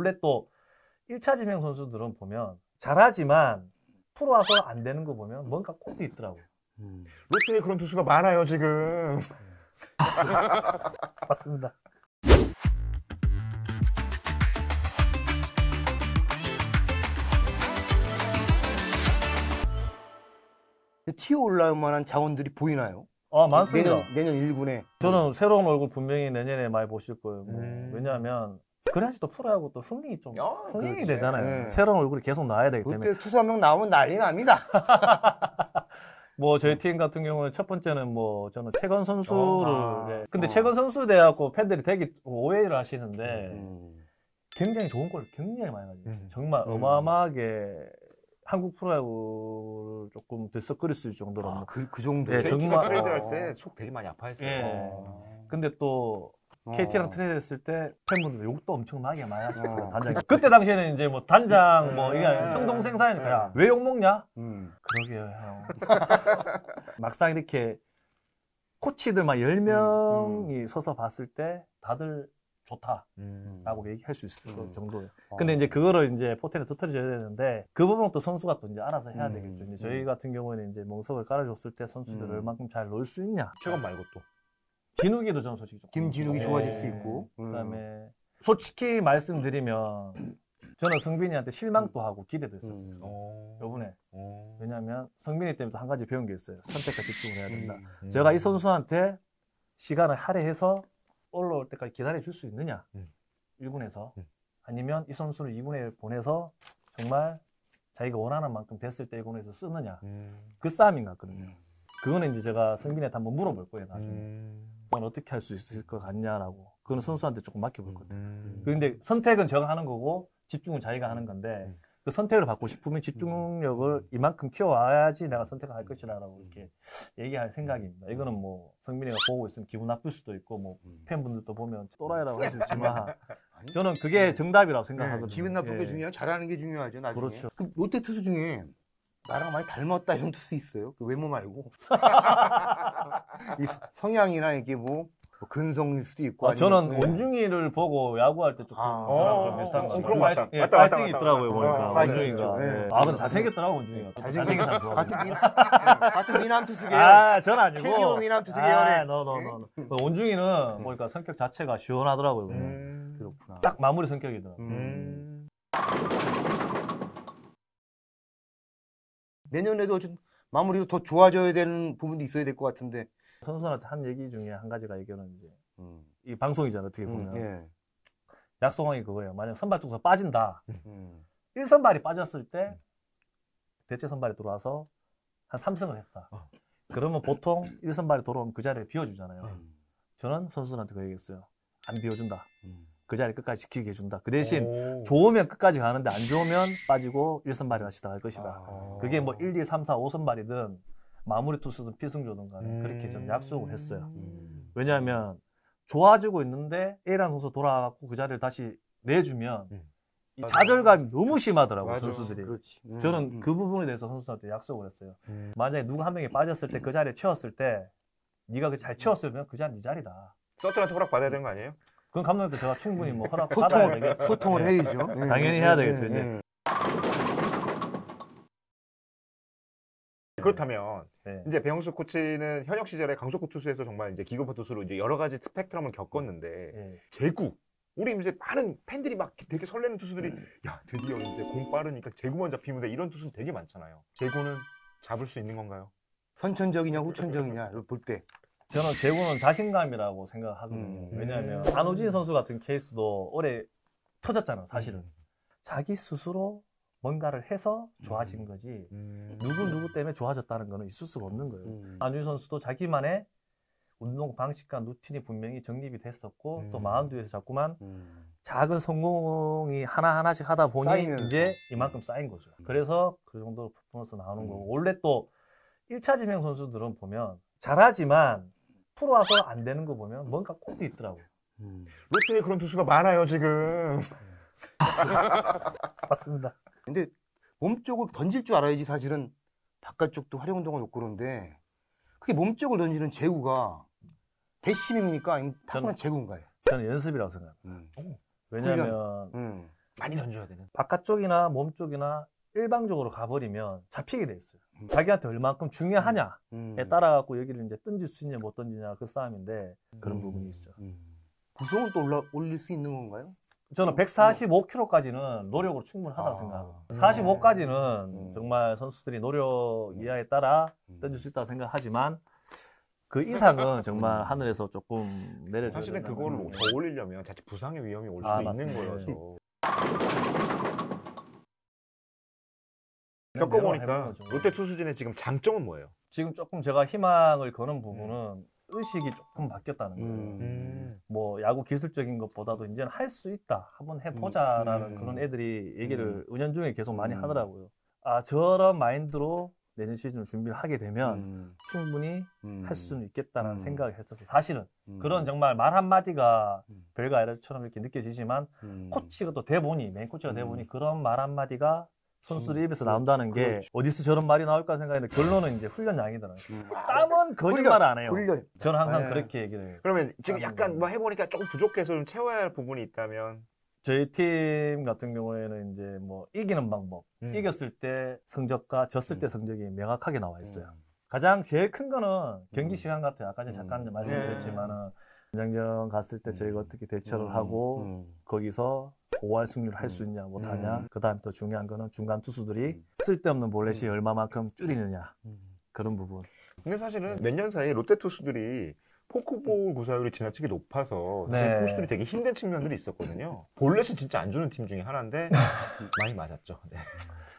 원래 또 1차 지명 선수들은 보면 잘하지만 프로 와서 안 되는 거 보면 뭔가 꼭 있더라고요. 롯데에 그런 투수가 많아요 지금. 맞습니다. 튀어 올라올 만한 자원들이 보이나요? 많습니다. 내년 1군에. 저는 새로운 얼굴 분명히 내년에 많이 보실 거예요. 왜냐하면 그래야지 또 프로야구 또 흥행이 그렇지. 되잖아요. 네. 새로운 얼굴이 계속 나와야 되기 때문에. 롯데 투수 한 명 나오면 난리 납니다. 뭐 저희 팀 같은 경우는 첫 번째는 뭐 저는 최건 선수를 근데 최건 선수 돼갖고 팬들이 되게 오해를 하시는데 굉장히 좋은 걸 굉장히 많이 가지고 정말 어마어마하게 한국 프로야구를 조금 들썩거릴 수 있을 정도로 그 정도. 예, 정말 트레이드 할 때 속 되게 많이 아파했어요. 예. 근데 또 KT랑 트레이드 했을 때 팬분들 욕도 엄청나게 많이 하시고 단장. 그때 당시에는 이제 뭐 단장 뭐 이게 형 동생 사이니까 야, 왜 욕 먹냐? 그러게요 형. 막상 이렇게 코치들 막 10명이 서서 봤을 때 다들 좋다라고 얘기할 수 있을 정도예요. 근데 이제 그거를 이제 포텐에 터뜨려줘야 되는데 그 부분은 또 선수가 또 이제 알아서 해야 되겠죠. 이제 저희 같은 경우에는 이제 멍석을 깔아줬을 때 선수들을 얼만큼 잘 넣을 수 있냐. 최건 말고 또. 진욱이도 저는 솔직히 좀 김진욱이 좋아질 수 있고. 그다음에 솔직히 말씀드리면 저는 성빈이한테 실망도 하고 기대도 했었어요. 요번에. 왜냐하면 성빈이 때문에 또 한 가지 배운 게 있어요. 선택과 집중을 해야 된다. 제가 이 선수한테 시간을 할애해서 올라올 때까지 기다려줄 수 있느냐. 1군에서. 아니면 이 선수를 2군에 보내서 정말 자기가 원하는 만큼 됐을 때 1군에서 쓰느냐. 그 싸움인 것 같거든요. 그거는 이제 제가 성빈이한테 한번 물어볼 거예요. 나중에. 넌 어떻게 할 수 있을 것 같냐라고. 그건 선수한테 조금 맡겨볼 거거든요. 근데 선택은 제가 하는 거고 집중은 자기가 하는 건데 그 선택을 받고 싶으면 집중력을 이만큼 키워와야지 내가 선택을 할 것이라고 이렇게 얘기할 생각입니다. 이거는 뭐 성빈이가 보고 있으면 기분 나쁠 수도 있고 뭐 팬분들도 보면 또라이라고 할 수 있지만 저는 그게 정답이라고 생각하거든요. 기분 나쁜 게 중요하고 잘하는 게 중요하죠. 나중에. 그렇죠. 그럼 롯데 투수 중에 나랑 많이 닮았다 이런 투수 있어요? 그 외모 말고. 이 성향이나 이게 뭐 근성일 수도 있고. 저는 원중이를 보고 야구할 때 조금 저랑 좀 비슷한 거 같아요. 그런 거 맞다. 예, 맞다, 파이팅이 맞다. 있더라고요, 보니까. 원중이가. 네. 근데 잘생겼더라고, 원중이가. 잘생긴 사람 좋아. 같은 미남 투수 계열. 전 아니고. KBO 미남 투수 계열에. no. 원중이는 보니까 성격 자체가 시원하더라고요. 그렇구나. 딱 마무리 성격이더라고요. 내년에도 좀 마무리로 더 좋아져야 되는 부분도 있어야 될 것 같은데. 선수한테 한 얘기 중에 한 가지가 이거는 이제 이 방송이잖아 어떻게 보면 예. 약속한 게 그거예요. 만약 선발 쪽에서 빠진다. 1선발이 빠졌을 때 대체 선발이 들어와서 한 3승을 했다. 그러면 보통 1선발이 들어오면 그 자리를 비워주잖아요. 저는 선수들한테 그 얘기했어요. 안 비워준다. 그 자리 끝까지 지키게 해준다. 그 대신 좋으면 끝까지 가는데 안 좋으면 빠지고 1선발이 다시 나갈 것이다. 그게 뭐 1, 2, 3, 4, 5선발이든 마무리 투수든 필승조든 간에 그렇게 저는 약속을 했어요. 왜냐하면 좋아지고 있는데 A라는 선수 돌아가고 그 자리를 다시 내주면 이 좌절감이 너무 심하더라고요. 맞아. 선수들이. 그렇지. 저는 그 부분에 대해서 선수한테 약속을 했어요. 만약에 누구 한 명이 빠졌을 때 그 자리에 채웠을 때 네가 잘 채웠으면 그 자리는 네 자리다. 서틀한테 허락 받아야 되는 거 아니에요? 그건 감독님한테 제가 충분히 뭐 허락 받아야 되겠죠. 소통을 해야죠. 당연히 해야 되겠죠. 이제. 그렇다면 이제 배영수 코치는 현역 시절에 강속구 투수에서 정말 이제 기교파 투수로 이제 여러 가지 스펙트럼을 겪었는데 제구 우리 이제 많은 팬들이 막 되게 설레는 투수들이 야 드디어 이제 공 빠르니까 제구만 잡히면 돼 이런 투수는 되게 많잖아요. 제구는 잡을 수 있는 건가요? 선천적이냐 후천적이냐 볼 때. 저는 제구는 자신감이라고 생각하거든요. 왜냐하면 안우진 선수 같은 케이스도 올해 터졌잖아, 사실은. 자기 스스로 뭔가를 해서 좋아진 거지 누구 때문에 좋아졌다는 거는 있을 수가 없는 거예요. 안우진 선수도 자기만의 운동 방식과 루틴이 분명히 정립이 됐었고 또 마운드에서 자꾸만 작은 성공이 하나하나씩 하다 보니 쌓이면서. 이제 이만큼 쌓인 거죠. 그래서 그 정도 퍼포먼스 나오는 거고 원래 또 1차 지명 선수들은 보면 잘하지만 프로 와서 안 되는 거 보면 뭔가 꼭 있더라고요. 롯데에 그런 투수가 많아요 지금. 맞습니다. 근데 몸쪽을 던질 줄 알아야지 사실은 바깥쪽도 활용도가 높고 그런데 그게 몸쪽을 던지는 제구가 배심입니까? 아니면 타고난 제구인가요? 저는 연습이라고 생각합니다. 왜냐하면 많이 던져야 되는. 바깥쪽이나 몸 쪽이나 일방적으로 가버리면 잡히게 돼 있어요. 자기한테 얼만큼 중요하냐에 따라 갖고 여기를 이제 던질 수 있냐 못 던지냐 그 싸움인데 그런 부분이 있죠. 구속은 또 올릴 수 있는 건가요? 저는 145kg까지는 노력으로 충분하다고 생각하고 45까지는 정말 선수들이 노력 이하에 따라 던질 수 있다고 생각하지만 그 이상은 정말 하늘에서 조금 내려줘야 사실은 된다는 그거를 거예요. 더 올리려면 자칫 부상의 위험이 올 수도 있는 맞습니다. 거여서. 그냥 겪어보니까 내려가는 거죠. 롯데 투수진의 지금 장점은 뭐예요? 지금 조금 제가 희망을 거는 부분은 의식이 조금 바뀌었다는 거예요. 뭐 야구 기술적인 것보다도 이제는 할 수 있다, 한번 해보자라는 그런 애들이 얘기를 은연중에 계속 많이 하더라고요. 아, 저런 마인드로 내년 시즌 준비를 하게 되면 충분히 할 수는 있겠다는 생각을 했었어요. 사실은 그런 정말 말 한마디가 별거 아니라처럼 이렇게 느껴지지만 코치가 또 돼보니, 메인 코치가 돼보니 그런 말 한마디가 선수들 입에서 나온다는 게 그렇지. 어디서 저런 말이 나올까 생각했는데 결론은 이제 훈련량이더라고요. 땀은 거짓말 안 해요. 훈련. 저는 항상 네. 그렇게 얘기를 해요. 그러면 지금 약간 뭐 해보니까 조금 부족해서 좀 채워야 할 부분이 있다면. 저희 팀 같은 경우에는 이제 뭐 이기는 방법, 이겼을 때 성적과 졌을 때 성적이 명확하게 나와 있어요. 가장 제일 큰 거는 경기 시간 같아요. 아까 전에 잠깐 말씀드렸지만은 연장전 갔을 때 저희가 어떻게 대처를 하고 거기서 5할 승률을 할 수 있냐 못하냐. 그다음 또 중요한 거는 중간 투수들이 쓸데없는 볼넷이 얼마만큼 줄이느냐 그런 부분. 근데 사실은 몇 년 사이에 롯데 투수들이 포크볼 구사율이 지나치게 높아서 사실 투수들이 되게 힘든 측면들이 있었거든요. 볼넷은 진짜 안 주는 팀 중에 하나인데 많이 맞았죠. 네.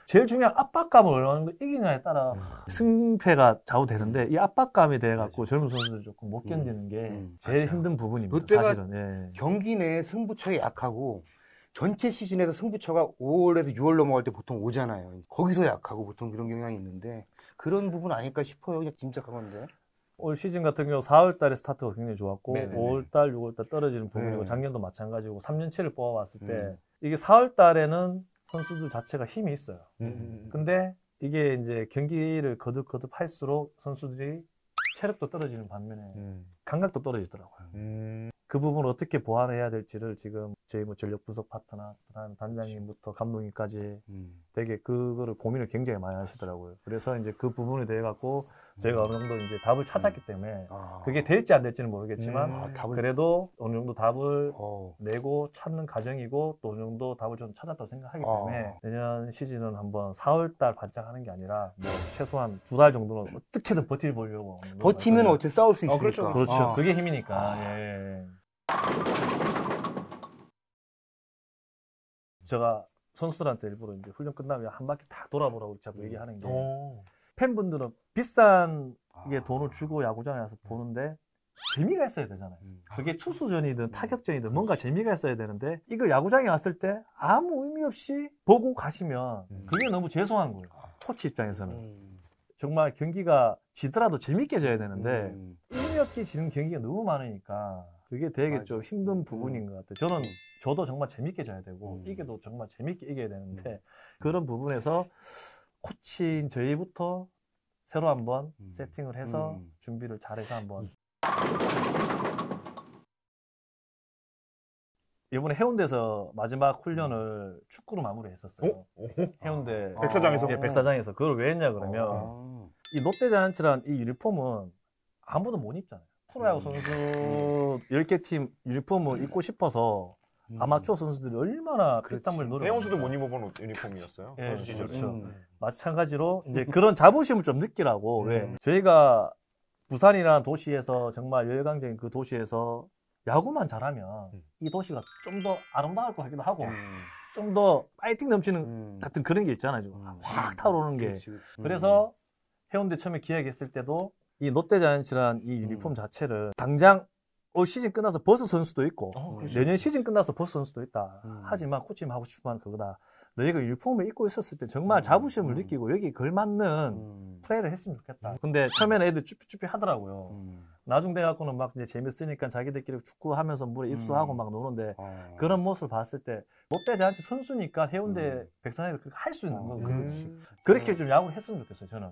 제일 중요한 압박감을 어느 정도 이기냐에 따라 승패가 좌우되는데 이 압박감에 대해 갖고 젊은 선수들이 조금 못 견디는 게 제일 힘든 부분입니다. 롯데가 사실은. 예. 경기 내 승부처에 약하고 전체 시즌에서 승부처가 5월에서 6월 넘어갈 때 보통 오잖아요. 거기서 약하고 보통 그런 경향이 있는데 그런 부분 아닐까 싶어요. 그냥 짐작한 건데. 올 시즌 같은 경우 4월 달에 스타트가 굉장히 좋았고 네네네. 5월 달, 6월 달 떨어지는 부분이고 네. 작년도 마찬가지고 3년치를 뽑아봤을 때 이게 4월 달에는 선수들 자체가 힘이 있어요. 근데 이게 이제 경기를 거듭 할수록 선수들이 체력도 떨어지는 반면에 감각도 떨어지더라고요. 그 부분을 어떻게 보완해야 될지를 지금 저희 뭐 전력 분석 파트너, 그다음 단장님부터 감독님까지 되게 그거를 고민을 굉장히 많이 하시더라고요. 그래서 이제 그 부분에 대해 갖고 저희가 어느 정도 이제 답을 찾았기 때문에 그게 될지 안 될지는 모르겠지만 그래도 어느 정도 답을 내고 찾는 과정이고 또 어느 정도 답을 좀 찾았다고 생각하기 때문에 내년 시즌은 한번 4월달 반짝하는 게 아니라 뭐 최소한 2달 정도는 어떻게든 버텨보려고. 버티면 어떻게 싸울 수 있으니까. 그렇죠. 그렇죠. 그게 힘이니까. 예. 제가 선수들한테 일부러 이제 훈련 끝나면 한 바퀴 다 돌아보라고 자꾸 얘기하는 게 팬분들은 비싼 게 돈을 주고 야구장에 와서 보는데 재미가 있어야 되잖아요. 그게 투수전이든 타격전이든 뭔가 재미가 있어야 되는데 이걸 야구장에 왔을 때 아무 의미 없이 보고 가시면 그게 너무 죄송한 거예요. 코치 입장에서는. 정말 경기가 지더라도 재밌게 져야 되는데 의미 없게 지는 경기가 너무 많으니까 그게 되게 좀 힘든 부분인 것 같아요. 저도 정말 재밌게 져야 되고 이겨도 정말 재밌게 이겨야 되는데 그런 부분에서 코치인 저희부터 새로 한번 세팅을 해서 준비를 잘해서 한번 이번에 해운대에서 마지막 훈련을 축구로 마무리했었어요. 해운대 백사장에서? 예, 백사장에서. 그걸 왜 했냐 그러면 이 롯데자이언츠란 이 유니폼은 아무도 못 입잖아요. 프로야구 선수 10개 팀 유니폼을 입고 싶어서 아마추어 선수들이 얼마나 피땀을 노려. 해영수도 못 입어본 유니폼이었어요. 예, 선수 시절에. 그렇죠. 마찬가지로 이제 그런 자부심을 좀 느끼라고 왜 저희가 부산이라는 도시에서 정말 열광적인 그 도시에서 야구만 잘하면 이 도시가 좀 더 아름다울 것 같기도 하고 좀 더 파이팅 넘치는 같은 그런 게 있잖아요. 확 타오르는 게. 그래서 해운대 처음에 기획했을 때도 이 롯데자이언츠란 이 유니폼 자체를 당장 올 시즌 끝나서 벗을 선수도 있고 내년 시즌 끝나서 벗을 선수도 있다. 하지만 코치님 하고 싶은 말은 그거다. 너희가 유니폼을 입고 있었을 때 정말 자부심을 느끼고 여기 걸맞는 플레이를 했으면 좋겠다. 근데 처음에는 애들 쭈삐쭈삐 하더라고요. 나중 돼갖고는 막 이제 재밌으니까 자기들끼리 축구하면서 물에 입수하고 막 노는데 그런 모습을 봤을 때 롯데자이언츠 선수니까 해운대 백사장에서 그렇게 할 수 있는 거고 그렇게 좀 야구를 했으면 좋겠어요. 저는